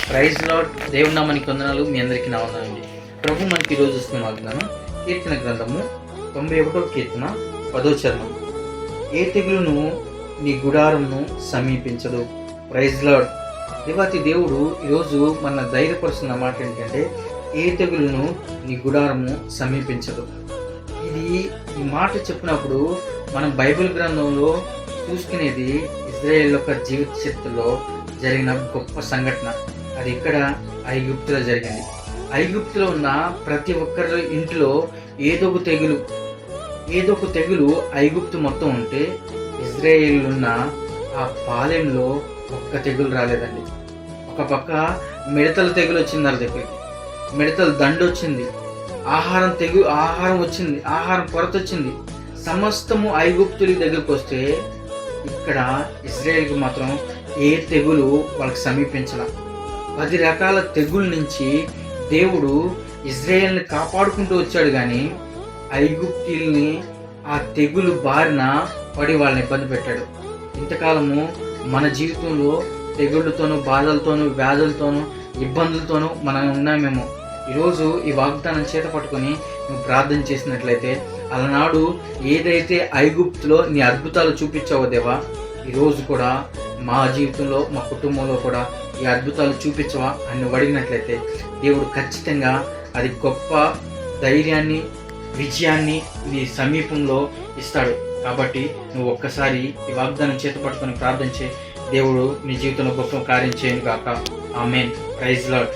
Praise lord. దేవుని నామానికి వందనాలు. మీ అందరికీ నా వందనాలండి. ప్రభు మనకి ఈరోజు ఇస్తున్న వాగ్దానం కీర్తన గ్రంథము 91వ కీర్తన 10వ చరణం. ఏ తెగులును నీ గుడారంను సమీపించదు. Praise lord. దేవాతి దేవుడు ఈరోజు మన ధైర్యపరుస్తున్న మాట ఏంటంటే, ఏ తెగులును నీ గుడారము సమీపించదు. ఈ మాట చెప్పినప్పుడు మనం బైబిల్ గ్రంథంలో చూసుకునేది ఇజ్రాయేల్ యొక్క జీవిత చరిత్రలో జరిగిన గొప్ప సంఘటన. అది ఇక్కడ ఐగుప్తులో జరిగింది. ఐగుప్తులో ఉన్న ప్రతి ఒక్కరి ఇంట్లో ఏదో ఒక తెగులు ఐగుప్తు మొత్తం ఉంటే, ఇజ్రాయేల్ ఉన్న ఆ పాలెంలో ఒక్క తెగులు రాలేదండి. ఒక పక్క మిడతల తెగులు వచ్చింది, వాళ్ళ దగ్గరికి మిడతల దండు వచ్చింది, ఆహారం వచ్చింది, ఆహారం కొరత వచ్చింది. సమస్తము ఐగుప్తుల దగ్గరికి వస్తే, ఇక్కడ ఇజ్రాయేల్కి మాత్రం ఏ తెగులు వాళ్ళకి సమీపించాల. 10 రకాల తెగుల నుంచి దేవుడు ఇజ్రాయేల్ని కాపాడుకుంటూ వచ్చాడు, కానీ ఐగుప్తీల్ని ఆ తెగులు బారిన పడి వాళ్ళని ఇబ్బంది పెట్టాడు. ఇంతకాలము మన జీవితంలో తెగుళ్ళతోనూ, బాధలతోనూ, వ్యాధులతోనూ, ఇబ్బందులతోనూ మనం ఉన్నామేమో. ఈరోజు ఈ వాగ్దానం చేత పట్టుకొని నువ్వు ప్రార్థన చేసినట్లయితే, అలనాడు ఏదైతే ఐగుప్తులో నీ అద్భుతాలు చూపించావో దేవా, ఈరోజు కూడా మా జీవితంలో, మా కుటుంబంలో కూడా ఈ అద్భుతాలు చూపించవా అని నువ్వు అడిగినట్లయితే, దేవుడు ఖచ్చితంగా అది గొప్ప ధైర్యాన్ని, విజయాన్ని నీ సమీపంలో ఇస్తాడు. కాబట్టి నువ్వు ఒక్కసారి ఈ వాగ్దానం చేత పట్టుకొని ప్రార్థించే, దేవుడు నీ జీవితంలో గొప్ప కార్యం చేయను గాక. ఆమేన్. Praise lord.